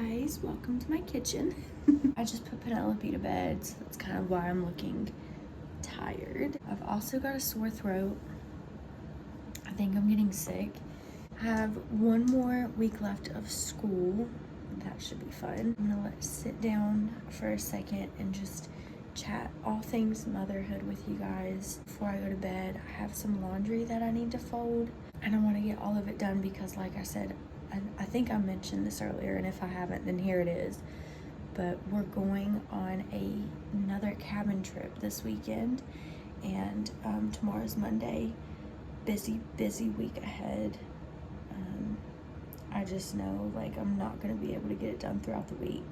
guys, welcome to my kitchen. I just put Penelope to bed, so that's kind of why I'm looking tired. I've also got a sore throat. I think I'm getting sick. I have one more week left of school. That should be fun. I'm gonna sit down for a second and just chat all things motherhood with you guys before I go to bed. I have some laundry that I need to fold, and I want to get all of it done because, like I said, I think I mentioned this earlier, and if I haven't, then here it is. But we're going on another cabin trip this weekend, and tomorrow's Monday. Busy week ahead. I just know, like, I'm not going to be able to get it done throughout the week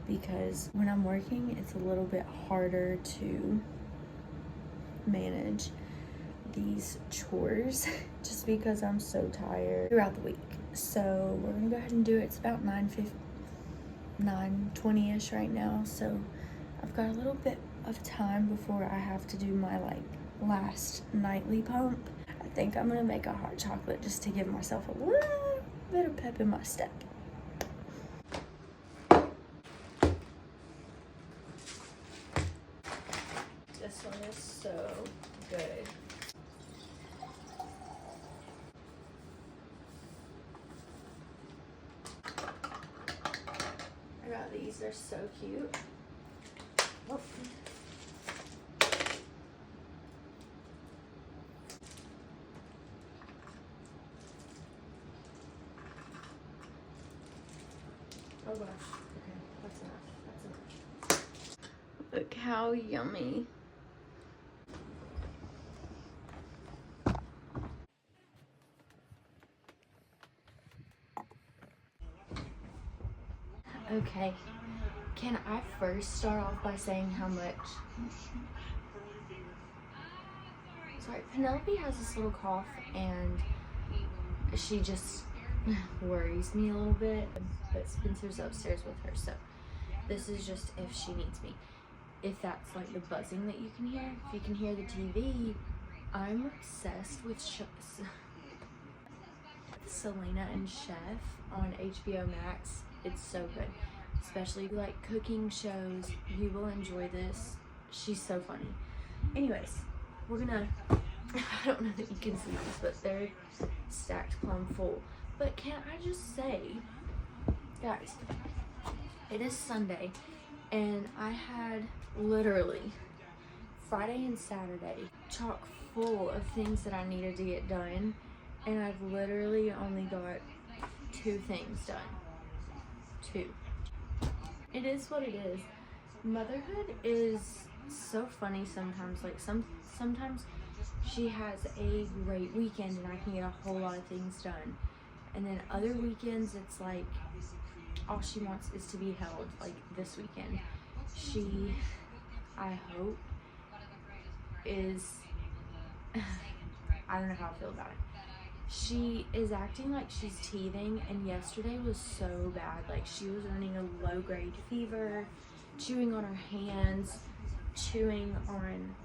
because when I'm working, it's a little bit harder to manage these chores just because I'm so tired throughout the week. So we're gonna go ahead and do it. It's about 9:20ish right now, so I've got a little bit of time before I have to do my last nightly pump. I think I'm gonna make a hot chocolate just to give myself a little bit of pep in my step. This one is so good. I got these, they're so cute. Oh. Oh gosh, okay, that's enough. Look how yummy. Okay, can I first start off by saying how much? Sorry, Penelope has this little cough and she just worries me a little bit, but Spencer's upstairs with her, so this is just if she needs me. If that's like the buzzing that you can hear, if you can hear the TV, I'm obsessed with Selena and Chef on HBO Max. It's so good, especially if you like cooking shows. You will enjoy this. She's so funny. Anyways, we're gonna, I don't know that you can see this, but they're stacked plumb full. But can I just say, guys, it is Sunday, and I had literally Friday and Saturday chock full of things that I needed to get done, and I've literally only got 2 things done. 2. It is what it is. Motherhood is so funny sometimes. Like sometimes she has a great weekend and I can get a whole lot of things done, and then other weekends it's like all she wants is to be held. Like this weekend, she, I hope, is I don't know how I feel about it. She is acting like she's teething, and yesterday was so bad. Like she was running a low-grade fever, chewing on her hands, chewing on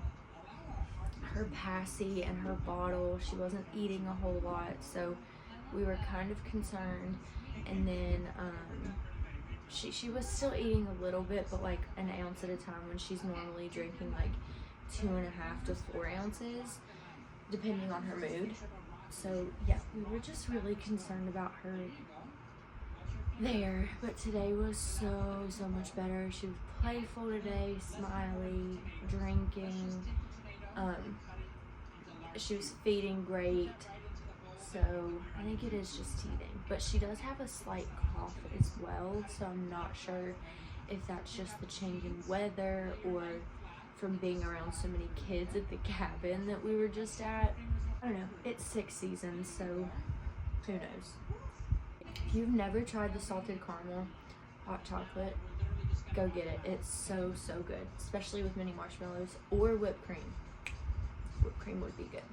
her passy and her bottle. She wasn't eating a whole lot, so we were kind of concerned. And then she was still eating a little bit, but like an ounce at a time, when she's normally drinking like 2.5 to 4 ounces, depending on her mood. So yeah, we were just really concerned about her there, but today was so much better. She was playful today, smiley, drinking, she was feeding great. So I think it is just teething, but she does have a slight cough as well, so I'm not sure if that's just the change in weather or from being around so many kids at the cabin that we were just at. I don't know, it's 6 seasons, so who knows. If you've never tried the salted caramel hot chocolate, go get it. It's so good, especially with mini marshmallows or whipped cream. Whipped cream would be good.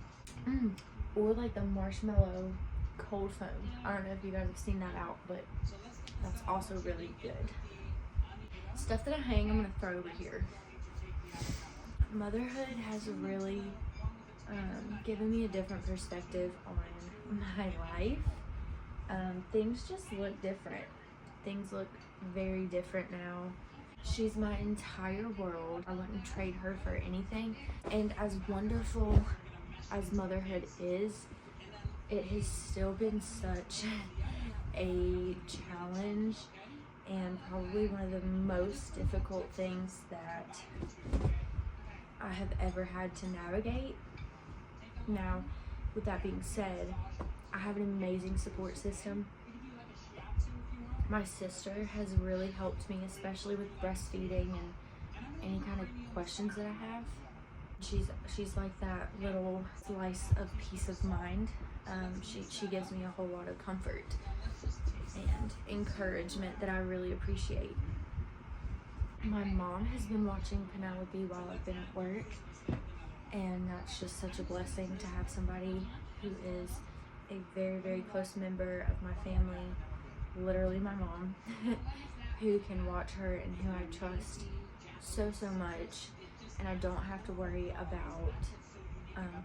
Or like the marshmallow cold foam. I don't know if you guys have seen that out, but that's also really good. Stuff that I hang, I'm gonna throw over here. Motherhood has really given me a different perspective on my life. Things just look different. Things look very different now. She's my entire world. I wouldn't trade her for anything. And as wonderful as motherhood is, it has still been such a challenge and probably one of the most difficult things that I have ever had to navigate. Now, with that being said, I have an amazing support system. My sister has really helped me, especially with breastfeeding and any kind of questions that I have. She's like that little slice of peace of mind. She gives me a whole lot of comfort and encouragement that I really appreciate. My mom has been watching Penelope while I've been at work, and that's just such a blessing to have somebody who is a very, very close member of my family, literally my mom, who can watch her and who I trust so much, and I don't have to worry about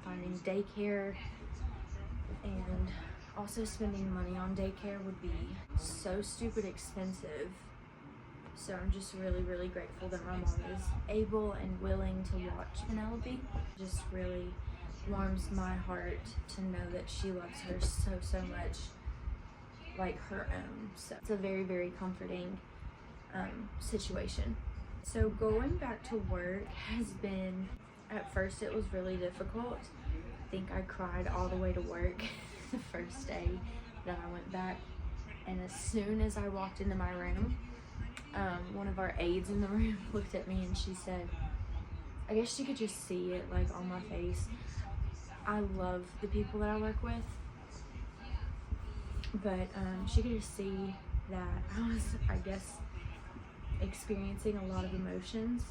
finding daycare, and also spending money on daycare would be so stupid expensive. So I'm just really, really grateful that my mom is able and willing to watch Penelope. Just really warms my heart to know that she loves her so much like her own. So it's a very, very comforting situation. So going back to work has been, at first it was really difficult. I think I cried all the way to work the first day that I went back. And as soon as I walked into my room, one of our aides in the room looked at me and she said, I guess you could just see it like on my face, I love the people that I work with, but she could just see that I was, I guess, experiencing a lot of emotions.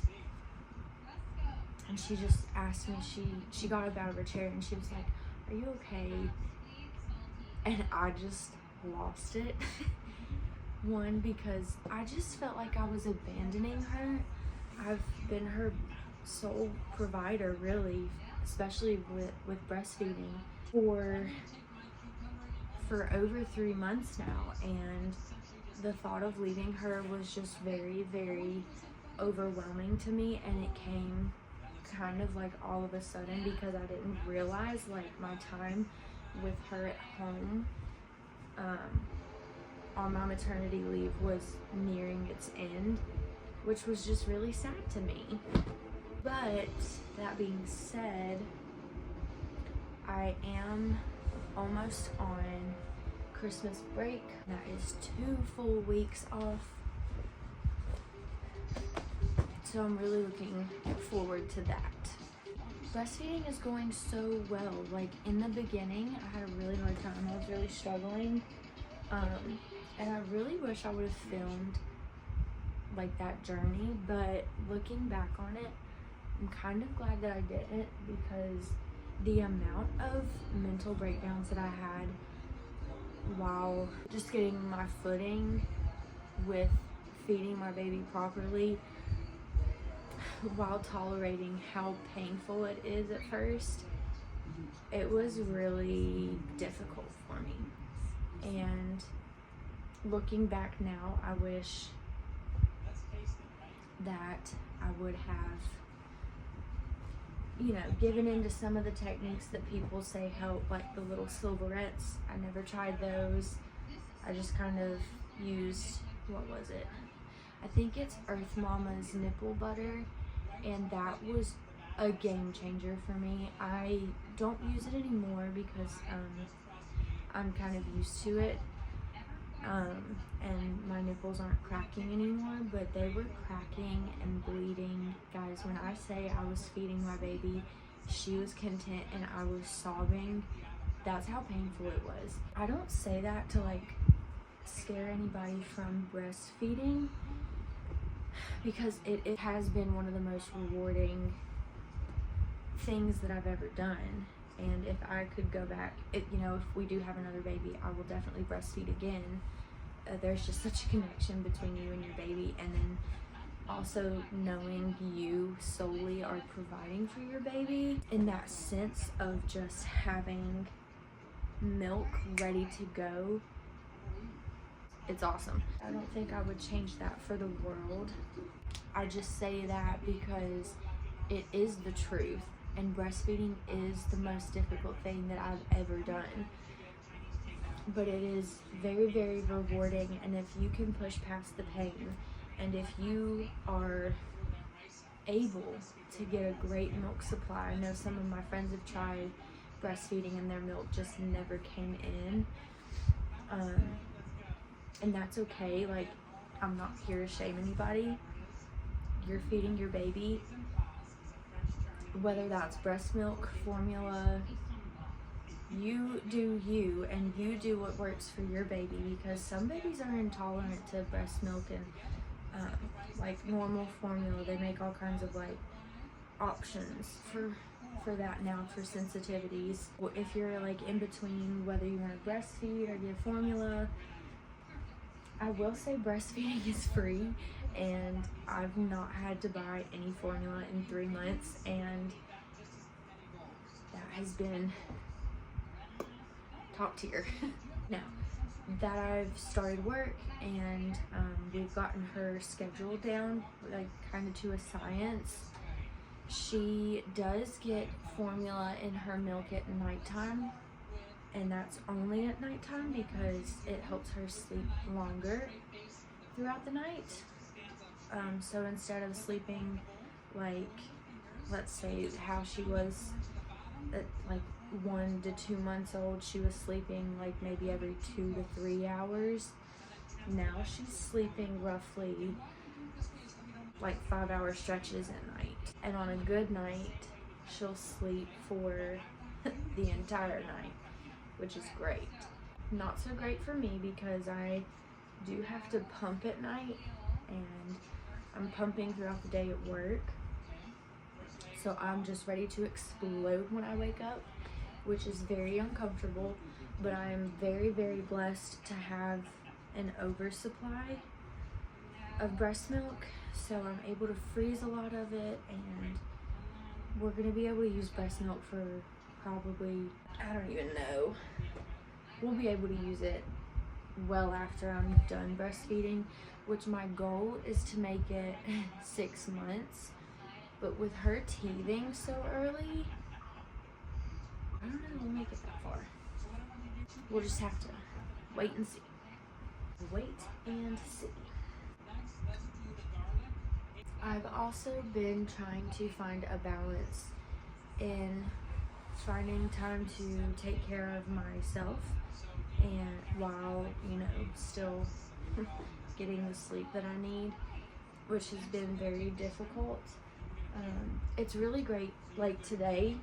And she just asked me, she got up out of her chair and she was like, are you okay? And I just lost it. One, because I just felt like I was abandoning her. I've been her sole provider, really, especially with breastfeeding for over 3 months now, and the thought of leaving her was just very, very overwhelming to me, and it came kind of like all of a sudden because I didn't realize like my time with her at home on my maternity leave was nearing its end, which was just really sad to me. But that being said, I am almost on Christmas break. That is 2 full weeks off. So I'm really looking forward to that. Breastfeeding is going so well. Like in the beginning, I had a really hard time. I was really struggling. And I really wish I would have filmed like that journey, but looking back on it, I'm kind of glad that I didn't, because the amount of mental breakdowns that I had while just getting my footing with feeding my baby properly, while tolerating how painful it is at first, it was really difficult for me. And looking back now, I wish that I would have, given into some of the techniques that people say help, like the little silverettes. I never tried those. I just kind of used, what was it? I think it's Earth Mama's nipple butter, and that was a game changer for me. I don't use it anymore because I'm kind of used to it. And my nipples aren't cracking anymore, but they were cracking and bleeding. Guys, when I say I was feeding my baby, she was content and I was sobbing. That's how painful it was. I don't say that to like scare anybody from breastfeeding, because it has been one of the most rewarding things that I've ever done. And if I could go back, if we do have another baby, I will definitely breastfeed again. There's just such a connection between you and your baby, and then also knowing you solely are providing for your baby, in that sense of just having milk ready to go. It's awesome. I don't think I would change that for the world. I just say that because it is the truth, and breastfeeding is the most difficult thing that I've ever done. But it is very, very rewarding, and if you can push past the pain, and if you are able to get a great milk supply. I know some of my friends have tried breastfeeding and their milk just never came in. And that's okay. Like, I'm not here to shame anybody. You're feeding your baby, whether that's breast milk, formula, you do you, and you do what works for your baby, because some babies are intolerant to breast milk and like normal formula. They make all kinds of like options for that now, for sensitivities. If you're like in between whether you want to breastfeed or give formula, I will say breastfeeding is free, and I've not had to buy any formula in 3 months, and that has been top tier. Now that I've started work and we've gotten her schedule down, like kind of to a science, she does get formula in her milk at nighttime, and that's only at nighttime because it helps her sleep longer throughout the night. So instead of sleeping like, let's say how she was at like 1 to 2 months old, she was sleeping like maybe every 2 to 3 hours. Now she's sleeping roughly like 5-hour stretches at night, and on a good night she'll sleep for the entire night, which is great. Not so great for me because I do have to pump at night, and I'm pumping throughout the day at work, so I'm just ready to explode when I wake up, which is very uncomfortable. But I am very, very blessed to have an oversupply of breast milk, so I'm able to freeze a lot of it, and we're gonna be able to use breast milk for probably, I don't even know, we'll be able to use it well after I'm done breastfeeding, which my goal is to make it 6 months. But with her teething so early, I don't know if we'll make it that far. We'll just have to wait and see. Wait and see. I've also been trying to find a balance in finding time to take care of myself, and while, you know, still getting the sleep that I need, which has been very difficult. It's really great like today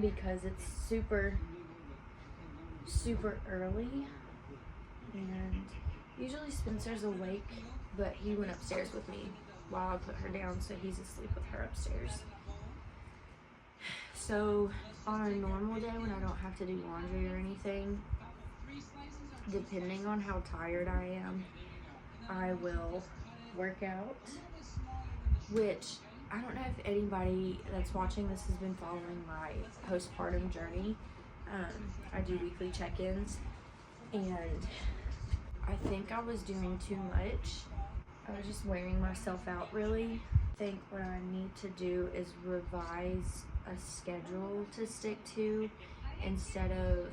because it's super early, and usually Spencer's awake, but he went upstairs with me while I put her down, so he's asleep with her upstairs. So on a normal day when I don't have to do laundry or anything, depending on how tired I am, I will work out, which I don't know if anybody that's watching this has been following my postpartum journey. I do weekly check-ins, and I think I was doing too much. I was just wearing myself out, really. I think what I need to do is revise a schedule to stick to, instead of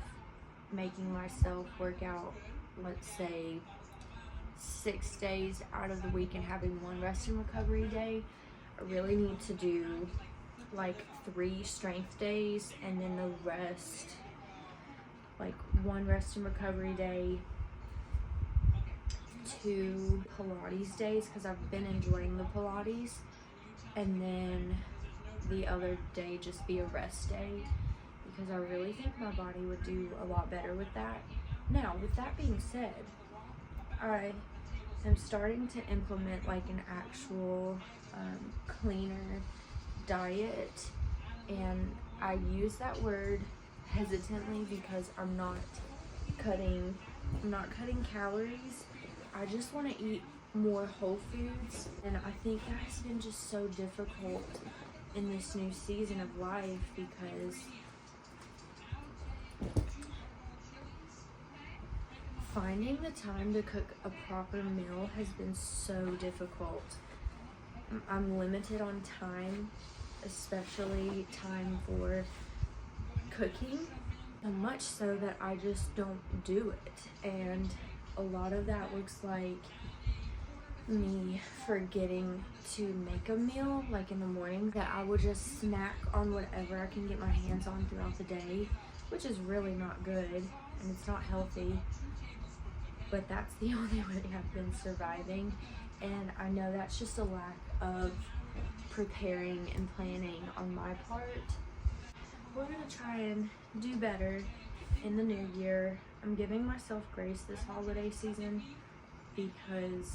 making myself work out, let's say 6 days out of the week and having 1 rest and recovery day. I really need to do like 3 strength days, and then the rest, like 1 rest and recovery day, 2 Pilates days, because I've been enjoying the Pilates, and then the other day just be a rest day, because I really think my body would do a lot better with that. Now, with that being said, I am starting to implement like an actual cleaner diet, and I use that word hesitantly because I'm not cutting calories. I just want to eat more whole foods, and I think that has been just so difficult in this new season of life, because Finding the time to cook a proper meal has been so difficult. I'm limited on time, especially time for cooking, so much so that I just don't do it. And a lot of that looks like me forgetting to make a meal, like in the morning, that I would just snack on whatever I can get my hands on throughout the day, which is really not good and it's not healthy, but that's the only way I've been surviving. And I know that's just a lack of preparing and planning on my part. We're gonna try and do better in the new year. I'm giving myself grace this holiday season because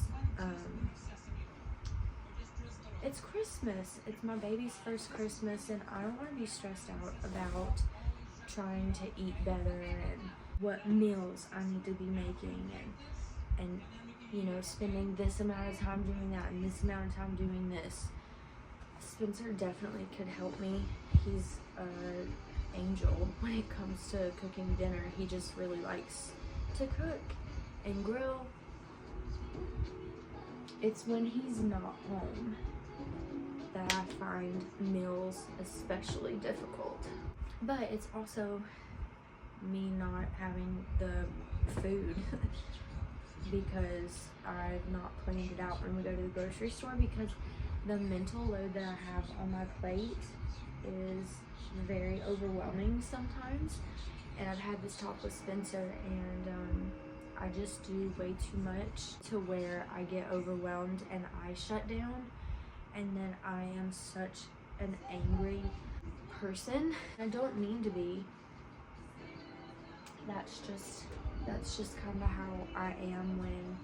it's Christmas. It's my baby's first Christmas, and I don't want to be stressed out about trying to eat better and what meals I need to be making, and you know, spending this amount of time doing that and this amount of time doing this. Spencer definitely could help me. He's an angel when it comes to cooking dinner. He just really likes to cook and grill. It's when he's not home that I find meals especially difficult. But it's also me not having the food because I've not planned it out when we go to the grocery store, because the mental load that I have on my plate is very overwhelming sometimes. And I've had this talk with Spencer, and I just do way too much to where I get overwhelmed and I shut down, and then I am such an angry person. I don't mean to be. That's just kind of how I am when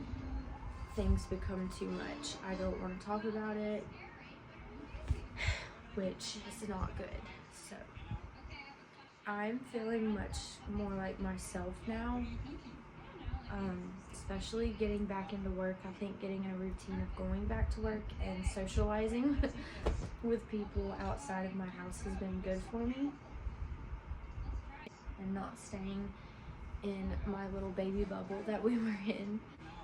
things become too much. I don't want to talk about it, which is not good. So I'm feeling much more like myself now, especially getting back into work. I think getting a routine of going back to work and socializing with people outside of my house has been good for me, and not staying in my little baby bubble that we were in.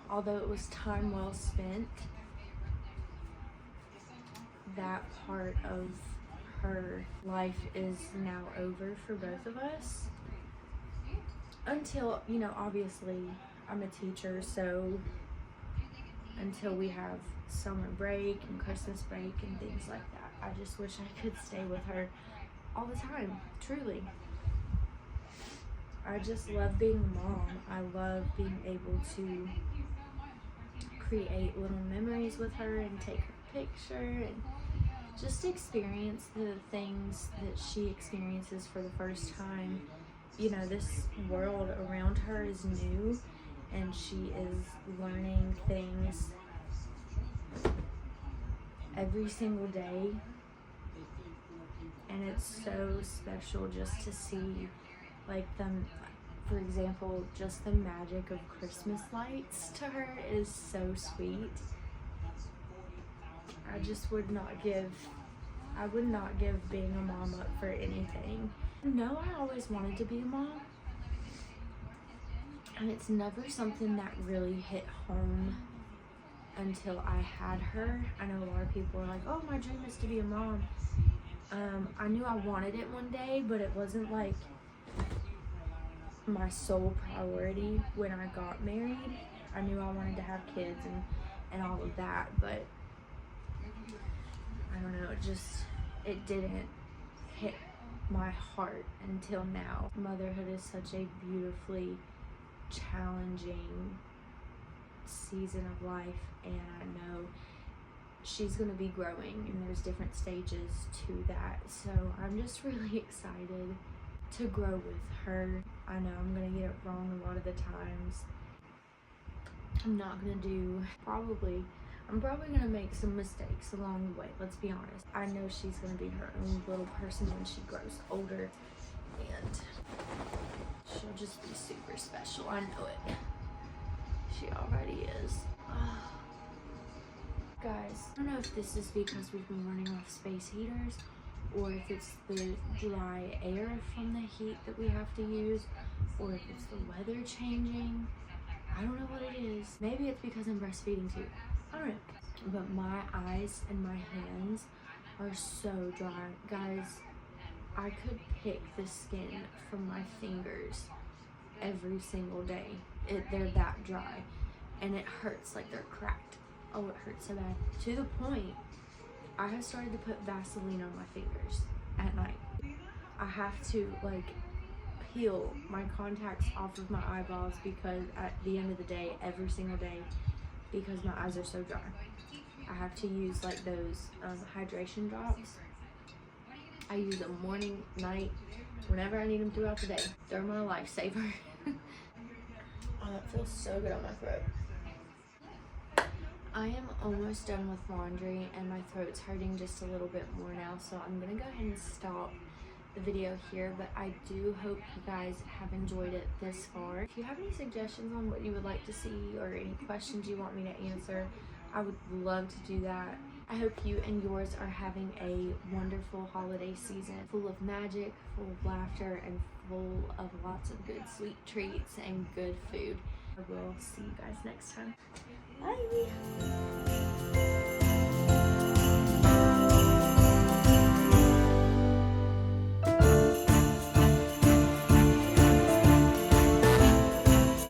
Although it was time well spent, that part of her life is now over for both of us. Until, you know, obviously I'm a teacher, so until we have summer break and Christmas break and things like that, I just wish I could stay with her all the time, truly. I just love being a mom. I love being able to create little memories with her and take her picture and just experience the things that she experiences for the first time. You know, this world around her is new, and she is learning things every single day, and it's so special just to see, like, for example, just the magic of Christmas lights to her is so sweet. I would not give being a mom up for anything. No, I always wanted to be a mom, and it's never something that really hit home until I had her. I know a lot of people are like, oh, my dream is to be a mom. I knew I wanted it one day, but it wasn't like my sole priority when I got married. I knew I wanted to have kids and all of that, but I don't know, it didn't hit my heart until now. Motherhood is such a beautifully challenging season of life, and I know she's going to be growing, and there's different stages to that, so I'm just really excited to grow with her. I know I'm going to get it wrong a lot of the times. I'm probably going to make some mistakes along the way, let's be honest. I know she's going to be her own little person when she grows older, and she'll just be super special. I know it. She already is. Guys, I don't know if this is because we've been running off space heaters, or if it's the dry air from the heat that we have to use, or if it's the weather changing. I don't know what it is. Maybe it's because I'm breastfeeding too. I don't know. But my eyes and my hands are so dry. Guys, I could pick the skin from my fingers every single day. They're that dry. And it hurts like they're cracked. Oh, it hurts so bad. To the point, I have started to put Vaseline on my fingers at night. I have to like peel my contacts off of my eyeballs because at the end of the day, every single day, because my eyes are so dry, I have to use like those hydration drops. I use them morning, night, whenever I need them throughout the day. They're my lifesaver. Oh, that feels so good on my throat. I am almost done with laundry and my throat's hurting just a little bit more now, so I'm gonna go ahead and stop the video here, but I do hope you guys have enjoyed it this far. If you have any suggestions on what you would like to see or any questions you want me to answer, I would love to do that. I hope you and yours are having a wonderful holiday season full of magic, full of laughter, and full of lots of good sweet treats and good food. I will see you guys next time. Bye!